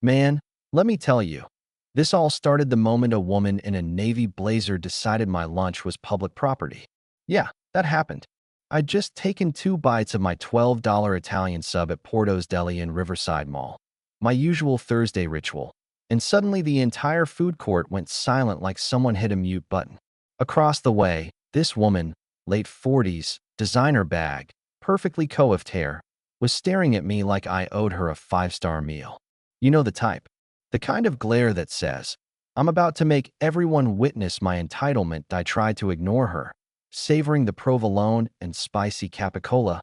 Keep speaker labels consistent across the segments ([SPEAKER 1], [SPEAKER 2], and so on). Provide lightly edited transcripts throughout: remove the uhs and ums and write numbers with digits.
[SPEAKER 1] Man, let me tell you, this all started the moment a woman in a navy blazer decided my lunch was public property. Yeah, that happened. I'd just taken 2 bites of my $12 Italian sub at Porto's Deli in Riverside Mall, my usual Thursday ritual, and suddenly the entire food court went silent like someone hit a mute button. Across the way, this woman, late 40s, designer bag, perfectly coiffed hair, was staring at me like I owed her a five-star meal. You know the type. The kind of glare that says, I'm about to make everyone witness my entitlement. I tried to ignore her, savoring the provolone and spicy capicola,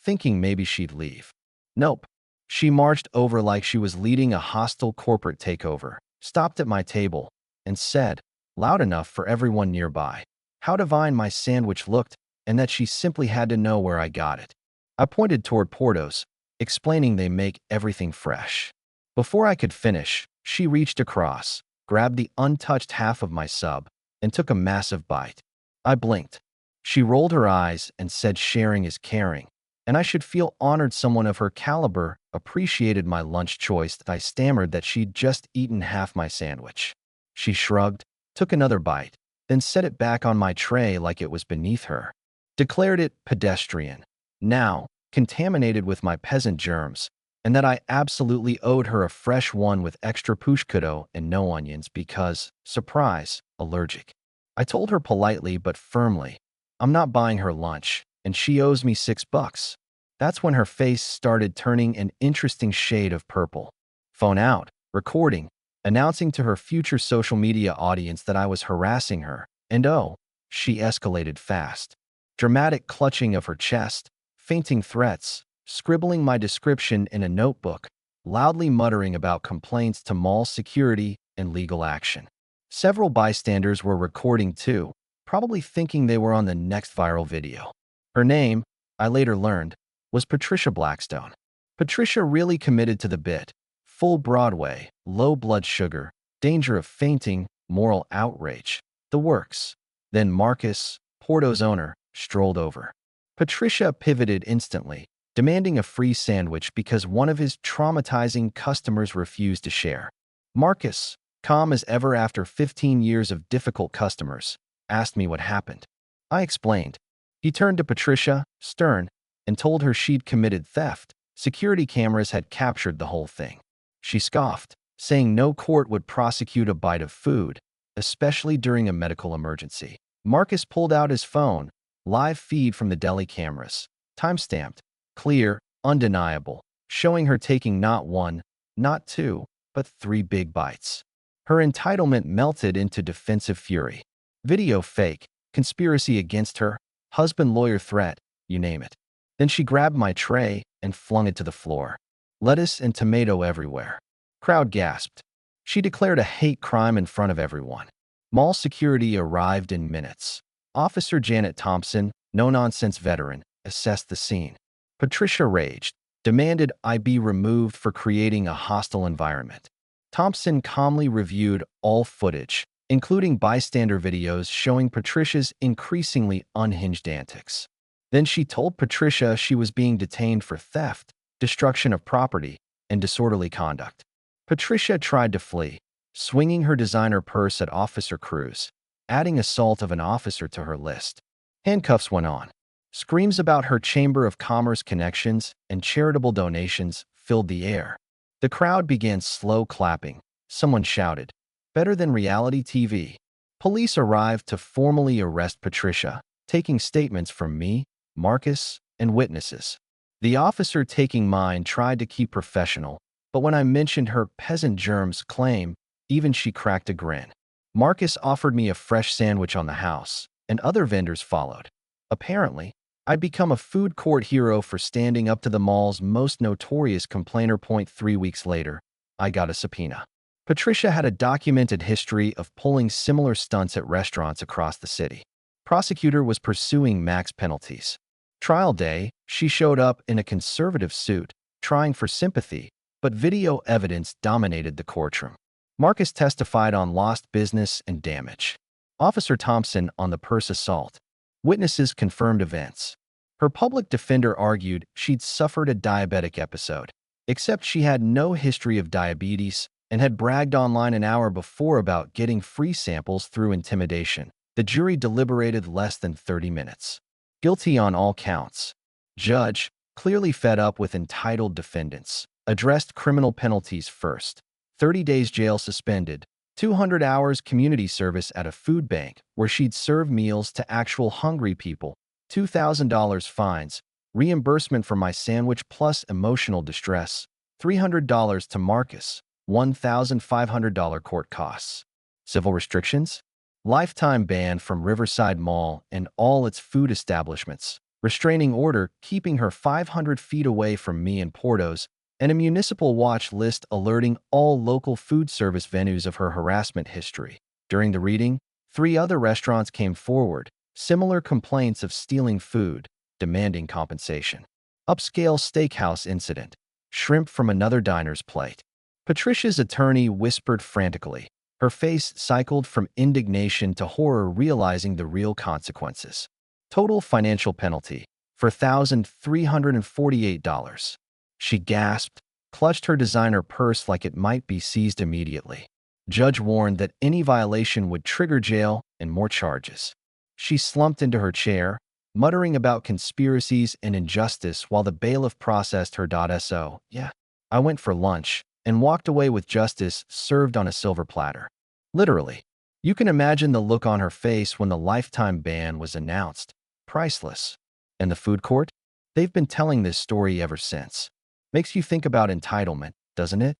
[SPEAKER 1] thinking maybe she'd leave. Nope. She marched over like she was leading a hostile corporate takeover, stopped at my table, and said, loud enough for everyone nearby, how divine my sandwich looked and that she simply had to know where I got it. I pointed toward Porto's, explaining they make everything fresh. Before I could finish, she reached across, grabbed the untouched half of my sub, and took a massive bite. I blinked. She rolled her eyes and said sharing is caring, and I should feel honored someone of her caliber appreciated my lunch choice. I stammered that she'd just eaten half my sandwich. She shrugged, took another bite, then set it back on my tray like it was beneath her. Declared it pedestrian, now contaminated with my peasant germs, and that I absolutely owed her a fresh one with extra prosciutto and no onions because, surprise, allergic. I told her politely but firmly, I'm not buying her lunch, and she owes me $6. That's when her face started turning an interesting shade of purple. Phone out, recording, announcing to her future social media audience that I was harassing her, and oh, she escalated fast. Dramatic clutching of her chest, fainting threats, scribbling my description in a notebook, loudly muttering about complaints to mall security and legal action. Several bystanders were recording too, probably thinking they were on the next viral video. Her name, I later learned, was Patricia Blackstone. Patricia really committed to the bit. Full Broadway, low blood sugar, danger of fainting, moral outrage. The works. Then Marcus, Porto's owner, strolled over. Patricia pivoted instantly, demanding a free sandwich because one of his traumatizing customers refused to share. Marcus, calm as ever after 15 years of difficult customers, asked me what happened. I explained. He turned to Patricia, stern, and told her she'd committed theft. Security cameras had captured the whole thing. She scoffed, saying no court would prosecute a bite of food, especially during a medical emergency. Marcus pulled out his phone, live feed from the deli cameras, time-stamped, clear, undeniable, showing her taking not one, not two, but 3 big bites. Her entitlement melted into defensive fury. Video fake, conspiracy against her, husband-lawyer threat, you name it. Then she grabbed my tray and flung it to the floor. Lettuce and tomato everywhere. Crowd gasped. She declared a hate crime in front of everyone. Mall security arrived in minutes. Officer Janet Thompson, no-nonsense veteran, assessed the scene. Patricia raged, demanded I be removed for creating a hostile environment. Thompson calmly reviewed all footage, including bystander videos showing Patricia's increasingly unhinged antics. Then she told Patricia she was being detained for theft, destruction of property, and disorderly conduct. Patricia tried to flee, swinging her designer purse at Officer Cruz, adding assault of an officer to her list. Handcuffs went on. Screams about her Chamber of Commerce connections and charitable donations filled the air. The crowd began slow clapping. Someone shouted, "Better than reality TV." Police arrived to formally arrest Patricia, taking statements from me, Marcus, and witnesses. The officer taking mine tried to keep professional, but when I mentioned her peasant germs claim, even she cracked a grin. Marcus offered me a fresh sandwich on the house, and other vendors followed. Apparently, I'd become a food court hero for standing up to the mall's most notorious complainer. 3 weeks later, I got a subpoena. Patricia had a documented history of pulling similar stunts at restaurants across the city. Prosecutor was pursuing max penalties. Trial day, she showed up in a conservative suit, trying for sympathy, but video evidence dominated the courtroom. Marcus testified on lost business and damage. Officer Thompson on the purse assault. Witnesses confirmed events. Her public defender argued she'd suffered a diabetic episode. Except she had no history of diabetes and had bragged online an hour before about getting free samples through intimidation. The jury deliberated less than 30 minutes. Guilty on all counts. Judge, clearly fed up with entitled defendants, addressed criminal penalties first. 30 days jail suspended, 200 hours community service at a food bank where she'd serve meals to actual hungry people, $2,000 fines, reimbursement for my sandwich plus emotional distress, $300 to Marcus, $1,500 court costs. Civil restrictions? Lifetime ban from Riverside Mall and all its food establishments, restraining order keeping her 500 feet away from me and Portos, and a municipal watch list alerting all local food service venues of her harassment history. During the reading, 3 other restaurants came forward, similar complaints of stealing food, demanding compensation. Upscale steakhouse incident, shrimp from another diner's plate. Patricia's attorney whispered frantically. Her face cycled from indignation to horror, realizing the real consequences. Total financial penalty, $4,348. She gasped, clutched her designer purse like it might be seized immediately. Judge warned that any violation would trigger jail and more charges. She slumped into her chair, muttering about conspiracies and injustice while the bailiff processed her. So, yeah, I went for lunch and walked away with justice served on a silver platter. Literally. You can imagine the look on her face when the lifetime ban was announced. Priceless. And the food court? They've been telling this story ever since. Makes you think about entitlement, doesn't it?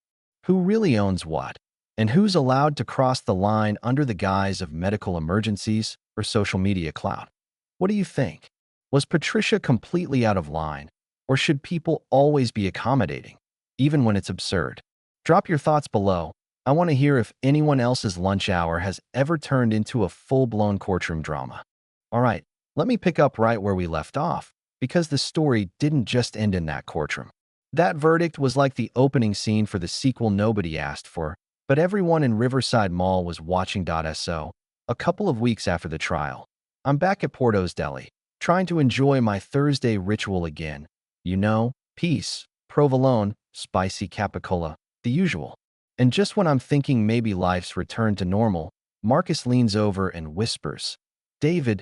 [SPEAKER 1] Who really owns what? And who's allowed to cross the line under the guise of medical emergencies or social media clout? What do you think? Was Patricia completely out of line? Or should people always be accommodating, even when it's absurd? Drop your thoughts below. I want to hear if anyone else's lunch hour has ever turned into a full-blown courtroom drama. All right, let me pick up right where we left off, because the story didn't just end in that courtroom. That verdict was like the opening scene for the sequel nobody asked for, but everyone in Riverside Mall was watching. So, a couple of weeks after the trial, I'm back at Porto's Deli, trying to enjoy my Thursday ritual again. You know, peace, provolone, spicy capicola, the usual. And just when I'm thinking maybe life's returned to normal, Marcus leans over and whispers, "David,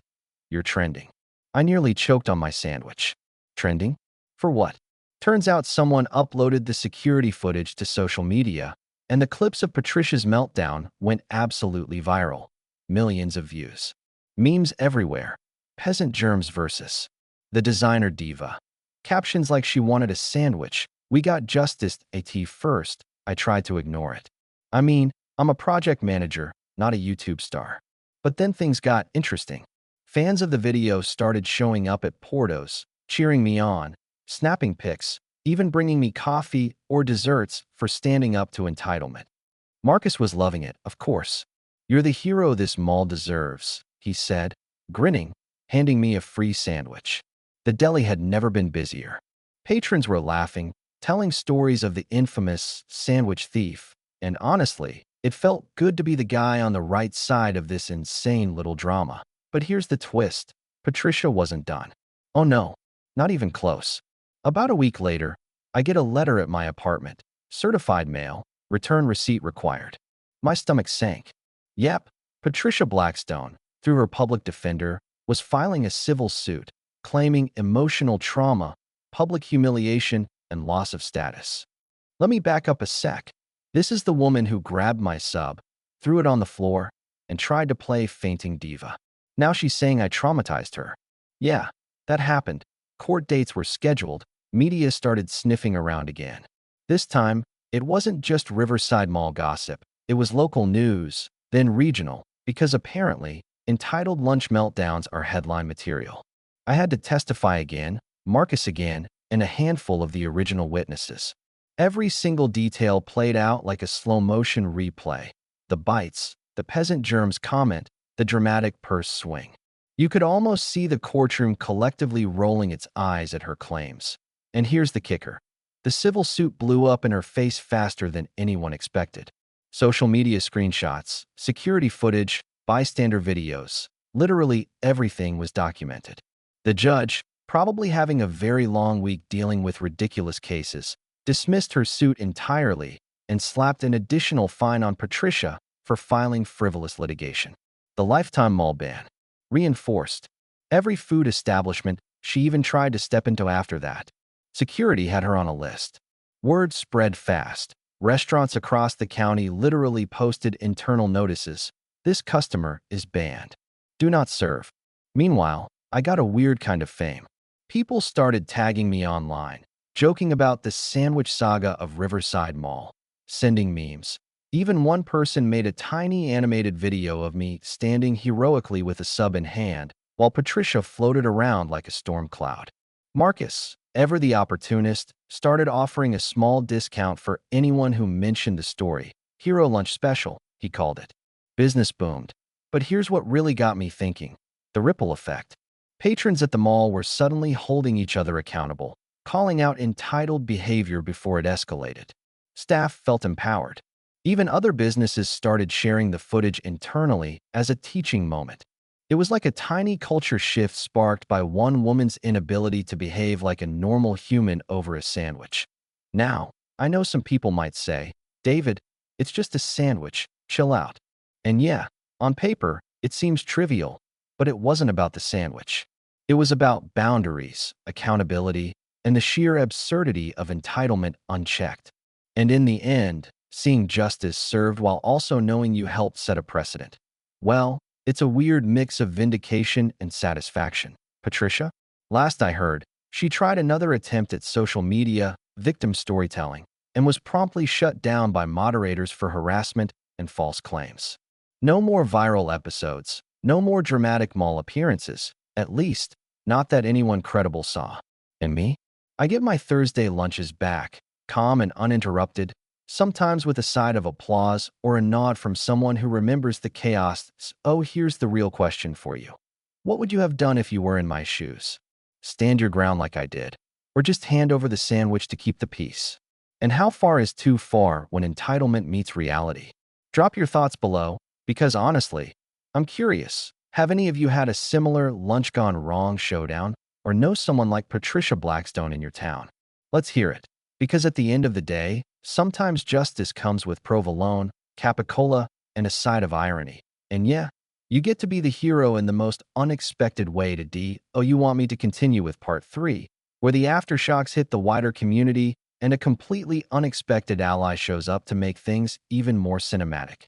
[SPEAKER 1] you're trending." I nearly choked on my sandwich. Trending? For what? Turns out someone uploaded the security footage to social media, and the clips of Patricia's meltdown went absolutely viral. Millions of views. Memes everywhere. Peasant germs versus the designer diva. Captions like she wanted a sandwich. We got justice at first. I tried to ignore it. I mean, I'm a project manager, not a YouTube star. But then things got interesting. Fans of the video started showing up at Porto's, cheering me on, snapping pics, even bringing me coffee or desserts for standing up to entitlement. Marcus was loving it, of course. "You're the hero this mall deserves," he said, grinning, handing me a free sandwich. The deli had never been busier. Patrons were laughing, telling stories of the infamous sandwich thief, and honestly, it felt good to be the guy on the right side of this insane little drama. But here's the twist. Patricia wasn't done. Oh no, not even close. About a week later, I get a letter at my apartment. Certified mail, return receipt required. My stomach sank. Yep, Patricia Blackstone, through her public defender, was filing a civil suit, claiming emotional trauma, public humiliation, and loss of status. Let me back up a sec. This is the woman who grabbed my sub, threw it on the floor, and tried to play fainting diva. Now she's saying I traumatized her. Yeah, that happened. Court dates were scheduled. Media started sniffing around again. This time, it wasn't just Riverside Mall gossip. It was local news, then regional, because apparently, entitled lunch meltdowns are headline material. I had to testify again, Marcus again, and a handful of the original witnesses. Every single detail played out like a slow-motion replay. The bites, the peasant germs comment, the dramatic purse swing. You could almost see the courtroom collectively rolling its eyes at her claims. And here's the kicker. The civil suit blew up in her face faster than anyone expected. Social media screenshots, security footage, bystander videos. Literally everything was documented. The judge, probably having a very long week dealing with ridiculous cases, dismissed her suit entirely, and slapped an additional fine on Patricia for filing frivolous litigation. The lifetime mall ban. Reinforced. Every food establishment she even tried to step into after that. Security had her on a list. Word spread fast. Restaurants across the county literally posted internal notices. This customer is banned. Do not serve. Meanwhile, I got a weird kind of fame. People started tagging me online, joking about the sandwich saga of Riverside Mall, sending memes. Even one person made a tiny animated video of me standing heroically with a sub in hand while Patricia floated around like a storm cloud. Marcus, ever the opportunist, started offering a small discount for anyone who mentioned the story. Hero Lunch Special, he called it. Business boomed. But here's what really got me thinking. The ripple effect. Patrons at the mall were suddenly holding each other accountable, calling out entitled behavior before it escalated. Staff felt empowered. Even other businesses started sharing the footage internally as a teaching moment. It was like a tiny culture shift sparked by one woman's inability to behave like a normal human over a sandwich. Now, I know some people might say, David, it's just a sandwich, chill out. And yeah, on paper, it seems trivial, but it wasn't about the sandwich. It was about boundaries, accountability, and the sheer absurdity of entitlement unchecked. And in the end, seeing justice served while also knowing you helped set a precedent. Well, it's a weird mix of vindication and satisfaction. Patricia? Last I heard, she tried another attempt at social media, victim storytelling, and was promptly shut down by moderators for harassment and false claims. No more viral episodes, no more dramatic mall appearances, at least, not that anyone credible saw. And me? I get my Thursday lunches back, calm and uninterrupted, sometimes with a side of applause or a nod from someone who remembers the chaos. Oh, here's the real question for you. What would you have done if you were in my shoes? Stand your ground like I did, or just hand over the sandwich to keep the peace? And how far is too far when entitlement meets reality? Drop your thoughts below, because honestly, I'm curious. Have any of you had a similar lunch gone wrong showdown, or know someone like Patricia Blackstone in your town? Let's hear it, because at the end of the day, sometimes justice comes with provolone, capicola, and a side of irony. And yeah, you get to be the hero in the most unexpected way to D. Oh, you want me to continue with part 3, where the aftershocks hit the wider community and a completely unexpected ally shows up to make things even more cinematic.